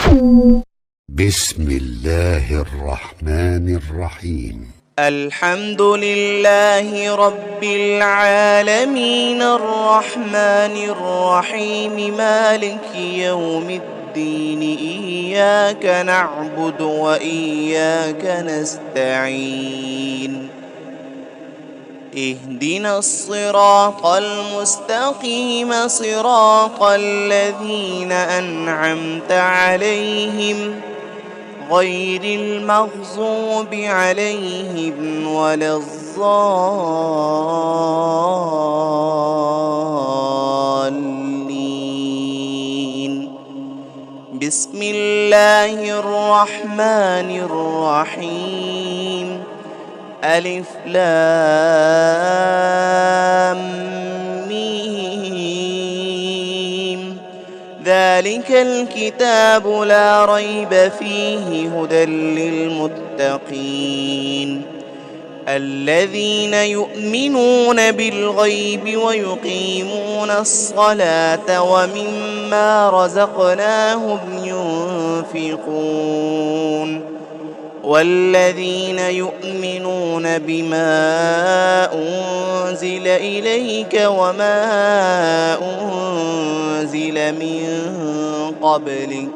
بسم الله الرحمن الرحيم. الحمد لله رب العالمين الرحمن الرحيم مالك يوم الدين إياك نعبد وإياك نستعين اهدنا الصراط المستقيم صراط الذين أنعمت عليهم غير المغضوب عليهم ولا الضالين. بسم الله الرحمن الرحيم. ألف لام ميم. ذلك الكتاب لا ريب فيه هدى للمتقين الذين يؤمنون بالغيب ويقيمون الصلاة ومما رزقناهم ينفقون والذين يؤمنون بما أنزل إليك وما أنزل من قبلك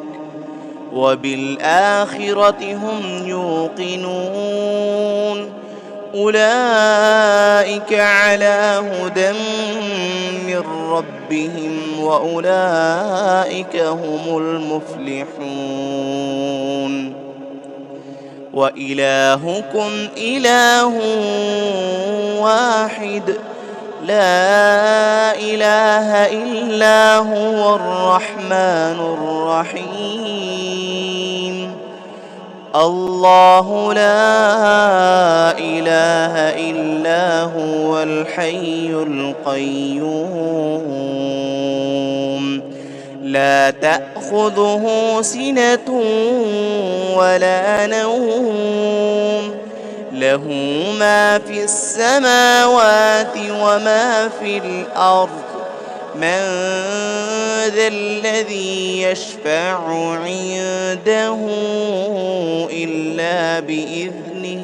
وبالآخرة هم يوقنون أولئك على هدى من ربهم وأولئك هم المفلحون. وإلهكم إله واحد لا إله إلا هو الرحمن الرحيم. الله لا إله إلا هو الحي القيوم لا تأخذه سنة ولا نوم له ما في السماوات وما في الأرض من ذا الذي يشفع عنده إلا بإذنه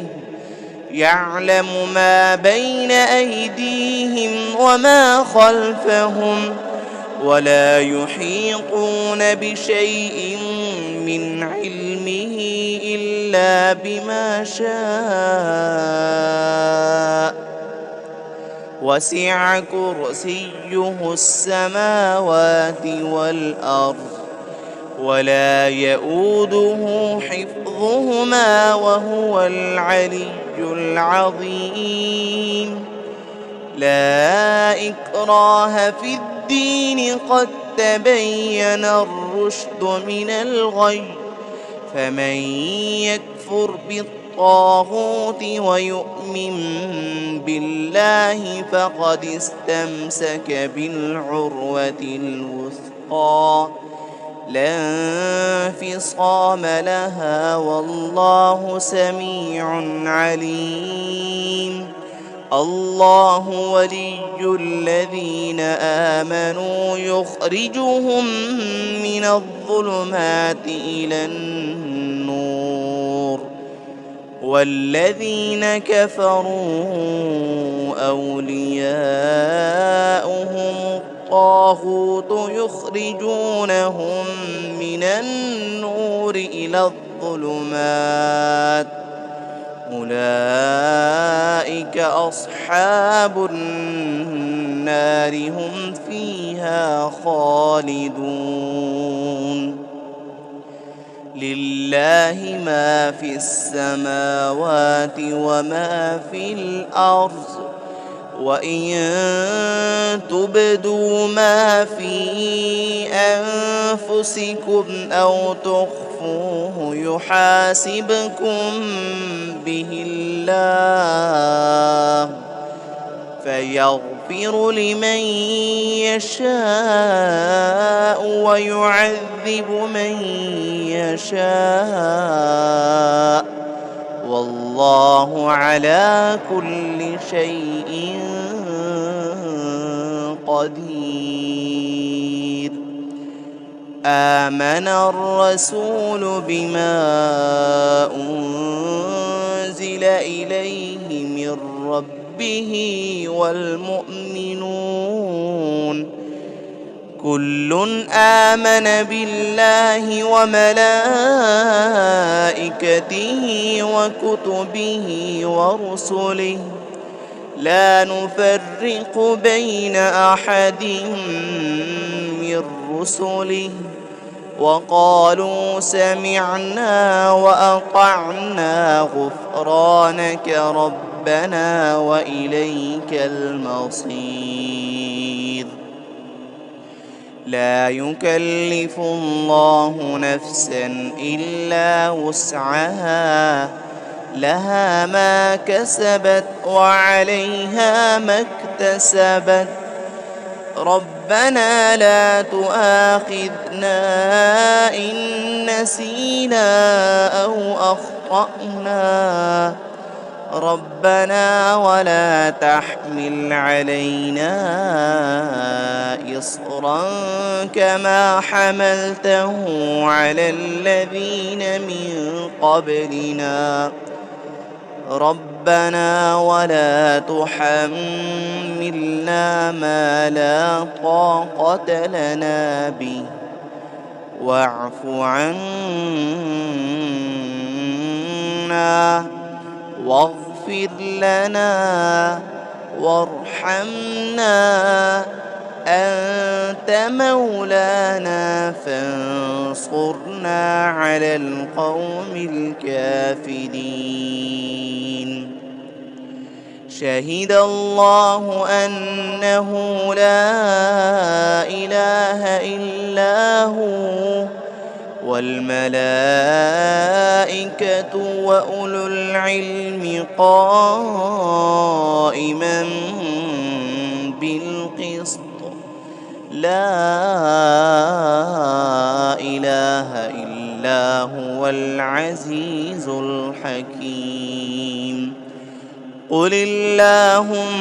يعلم ما بين أيديهم وما خلفهم ولا يحيطون بشيء من علمه إلا بما شاء وسع كرسيه السماوات والأرض ولا يؤوده حفظهما وهو العلي العظيم. لا إكراه في الدين قد تبين الرشد من الغي فمن يكفر بالطاغوت ويؤمن بالله فقد استمسك بالعروة الوثقى لا انفصام لها والله سميع عليم. الله ولي الذين آمنوا يخرجهم من الظلمات إلى النور والذين كفروا أولياؤهم الطاغوت يخرجونهم من النور إلى الظلمات أولئك أصحاب النار هم فيها خالدون. لله ما في السماوات وما في الأرض وإن تبدوا ما في أنفسكم أو تخفوه يحاسبكم به الله فيغفر لمن يشاء ويعذب من يشاء والله على كل شيء قدير. آمن الرسول بما أنزل إليه من ربه والمؤمنون كل آمن بالله وملائكته وكتبه ورسله لا نفرق بين أحد من رسله وقالوا سمعنا وأطعنا غفرانك ربنا وإليك المصير. لا يكلف الله نفسا إلا وسعها لها ما كسبت وعليها ما اكتسبت ربنا لا تؤاخذنا إن نسينا أو أخطأنا ربنا ولا تحمل علينا إصرا كما حملته على الذين من قبلنا ربنا ولا تحملنا ما لا طاقة لنا به واعف عنا واغفر لنا وارحمنا أنت مولانا فانصرنا على القوم الكافرين. شهد الله أنه لا إله إلا هو والملائكة وأولو العلم قائما بالقسط لا إله إلا هو العزيز الحكيم. قل اللهم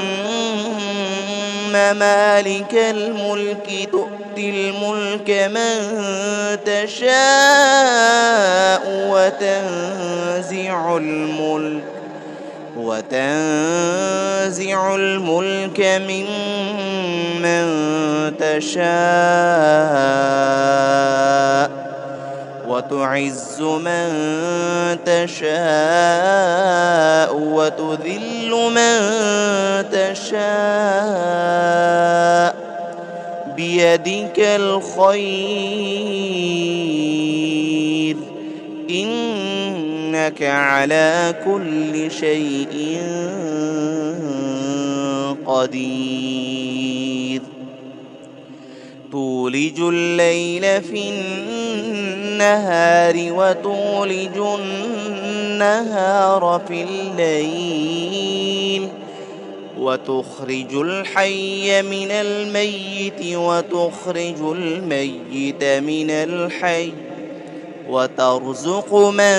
مالك الملك تؤتي الملك من تشاء وتنزع الملك ممن تشاء وتعز من تشاء وتذل من تشاء بيدك الخير إنك على كل شيء قدير. تولج الليل في النهار وتولج النهار في الليل وتخرج الحي من الميت وتخرج الميت من الحي وترزق من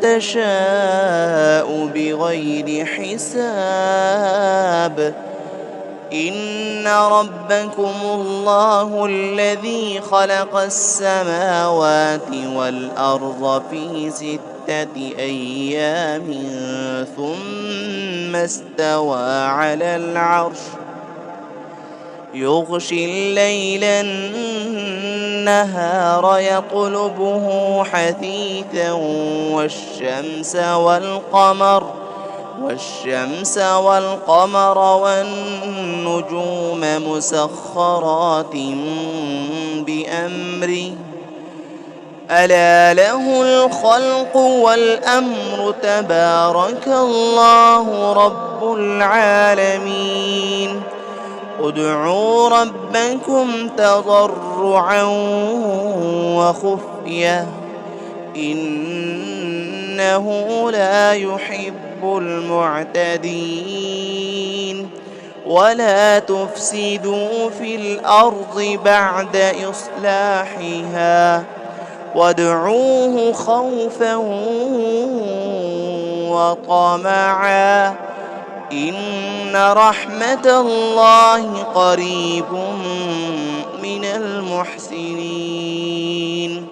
تشاء بغير حساب. إن ربكم الله الذي خلق السماوات والأرض في 6 أيام ثم استوى على العرش يغشي الليل النهار يطلبه حثيثا والشمس والقمر والنجوم مسخرات بأمره ألا له الخلق والأمر تبارك الله رب العالمين. ادعوا ربكم تضرعا وخفية إنه لا يحب المعتدين. ولا تفسدوا في الأرض بعد إصلاحها وادعوه خوفا وطمعا إن رحمة الله قريب من المحسنين. المحسنين.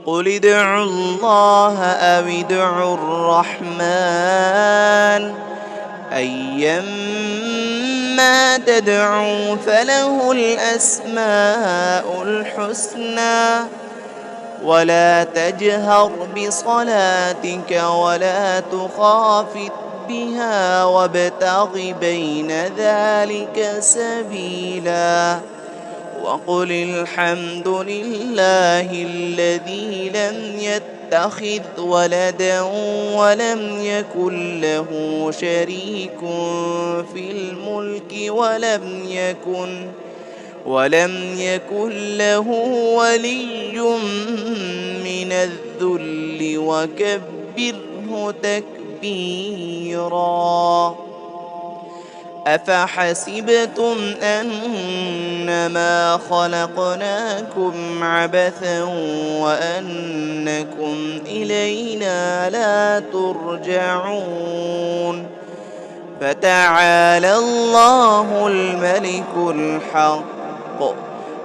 قل ادعوا الله أو ادعوا الرحمن أيما تدعوا فله الأسماء الحسنى. ولا تجهر بصلاتك ولا تخافت بها وابتغ بين ذلك سبيلا. وقل الحمد لله الذي لم يتخذ ولدا ولم يكن له شريك في الملك ولم يكن له ولي من الذل وكبره تكبيرا. أفحسبتم أنما خلقناكم عبثا وأنكم إلينا لا ترجعون. فتعالى الله الملك الحق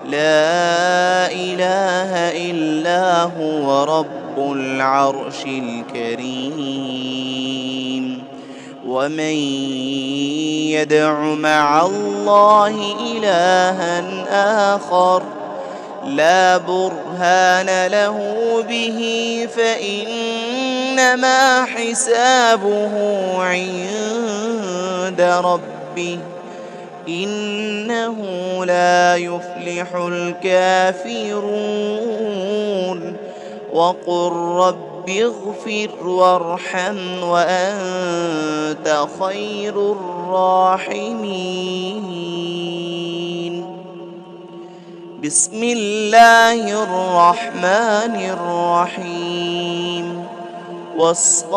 لا إله إلا هو رب العرش الكريم. ومن يدع مع الله إلها آخر لا برهان له به فإنما حسابه عند ربه إنه لا يفلح الكافرون. وقل رب اغفر وارحم وأنت خير الراحمين. بسم الله الرحمن الرحيم. والصافات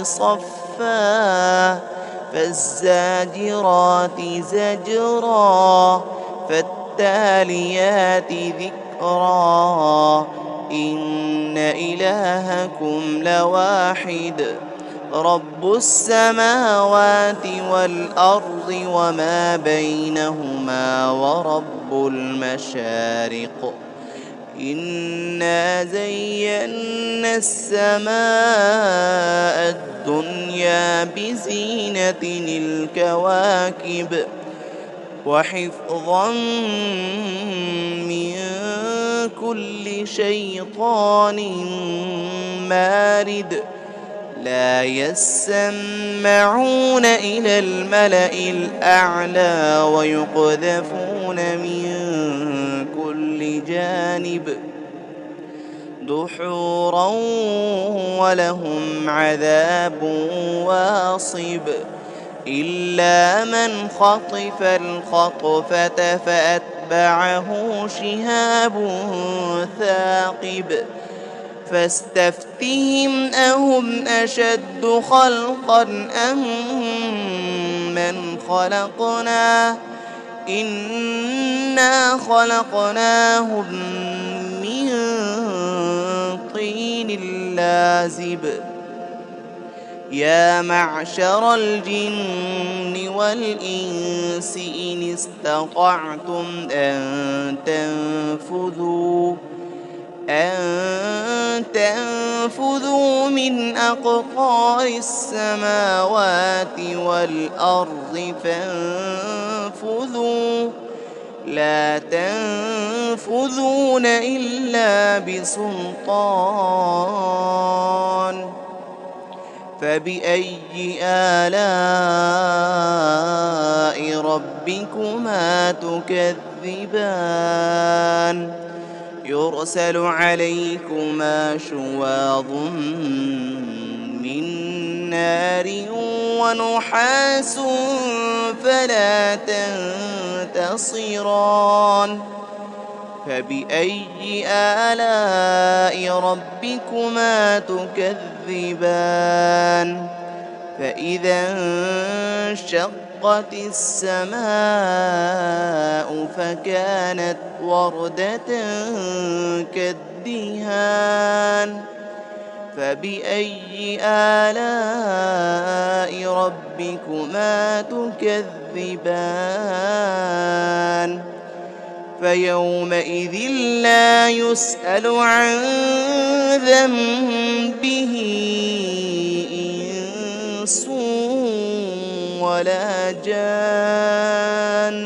صفا فالزاجرات زجرا فالتاليات ذكرا إن إلهكم لواحد رب السماوات والأرض وما بينهما ورب المشارق. إنا زينا السماء الدنيا بزينة الكواكب وحفظا من كل شيطان مارد. لا يسمعون إلى الملأ الأعلى ويقذفون من كل جانب دحورا ولهم عذاب واصب. إلا من خطف الخطفة فأتبعه شهاب ثاقب. فاستفتهم أهم أشد خلقا أم من خلقنا إنا خلقناهم من طين لازب. يا معشر الجن والإنس إن استطعتم أن تنفذوا من أقطار السماوات والأرض فانفذوا لا تنفذون إلا بسلطان. فبأي آلاء ربكما تكذبان. يرسل عليكما شواظ من نار ونحاس فلا تنتصران. فبأي آلاء ربكما تكذبان. فإذا انشقت السماء فكانت وردة كالدهان. فبأي آلاء ربكما تكذبان. تكذبان فيومئذ لا يسأل عن ذنبه إنس ولا جان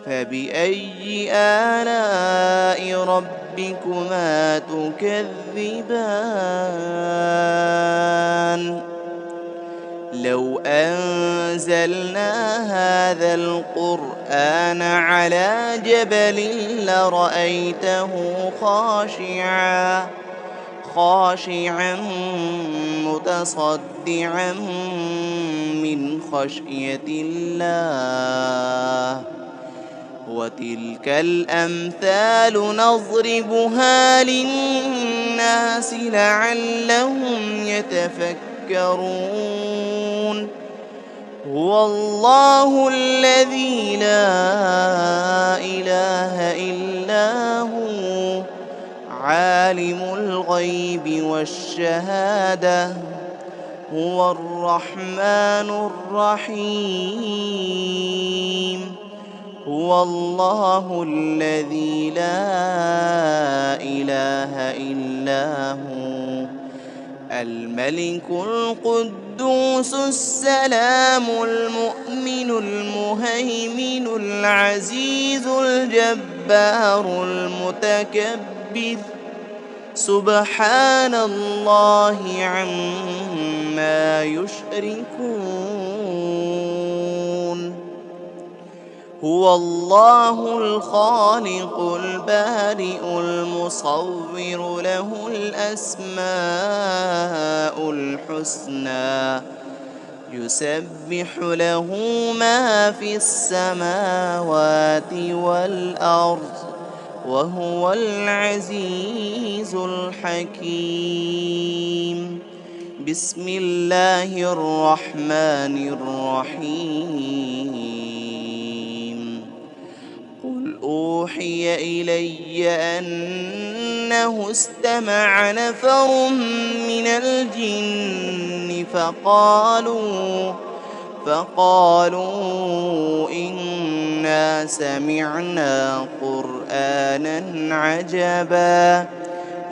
فبأي آلاء ربكما تكذبان لو أنزلنا هذا القرآن على جبل لرأيته خاشعا متصدعا من خشية الله وتلك الأمثال نضربها للناس لعلهم يتفكرون هو الله الذي لا إله إلا هو عالم الغيب والشهادة هو الرحمن الرحيم هو الله الذي لا إله إلا هو الملك القدوس السلام المؤمن المهيمن العزيز الجبار المتكبر سبحان الله عما يشركون هو الله الخالق البارئ المصور له الأسماء الحسنى يسبح له ما في السماوات والأرض وهو العزيز الحكيم بسم الله الرحمن الرحيم قل أوحي إلي أنه استمع نفر من الجن فقالوا إنا سمعنا قرآنا عجبا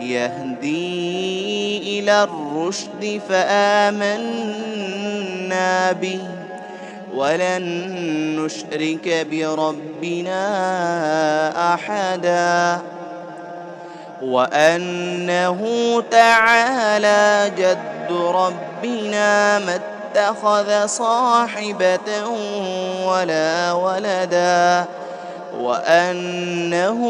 يهدي إلى الرشد فآمنا به ولن نشرك بربنا أحدا وأنه تعالى جد ربنا ما اتخذ صاحبة ولا ولدا وأنه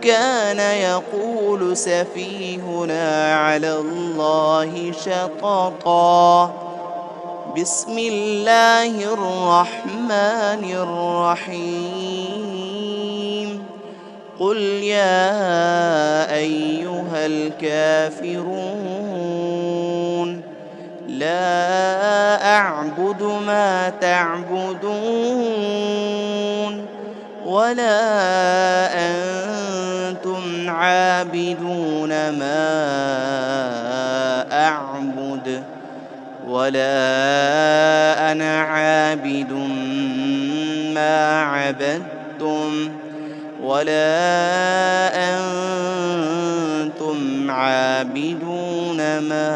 كان يقول سفيهنا على الله شططا بسم الله الرحمن الرحيم قل يا أيها الكافرون لا أعبد ما تعبدون ولا أنتم عابدون ما أعبد ولا أنا عابد ما عبدتم ولا أنتم عابدون ما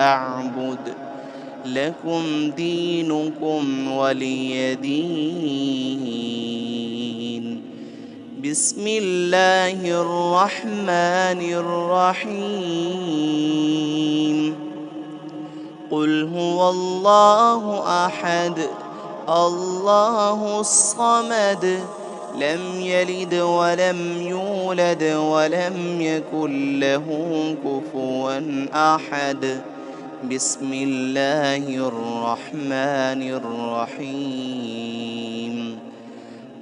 أعبد لكم دينكم ولي دين بسم الله الرحمن الرحيم قل هو الله أحد الله الصمد لم يلد ولم يولد ولم يكن له كفوا أحد بسم الله الرحمن الرحيم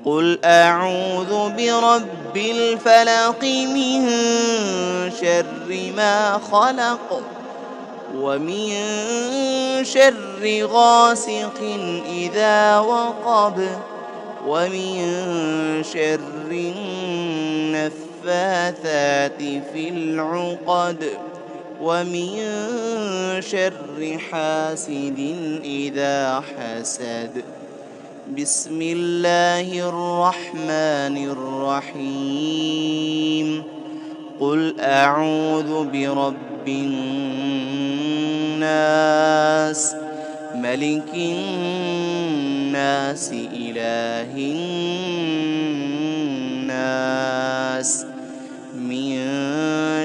قل أعوذ برب الفلق من شر ما خلق ومن شر غاسق إذا وقب ومن شر النفاثات في العقد ومن شر حاسد إذا حسد. بسم الله الرحمن الرحيم. قل أعوذ برب الناس ملك الناس إله الناس من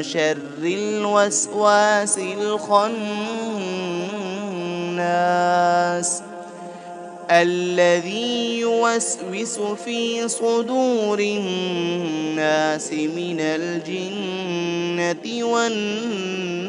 شر الوسواس الخناس الذي يوسوس في صدور الناس من الجنة والناس.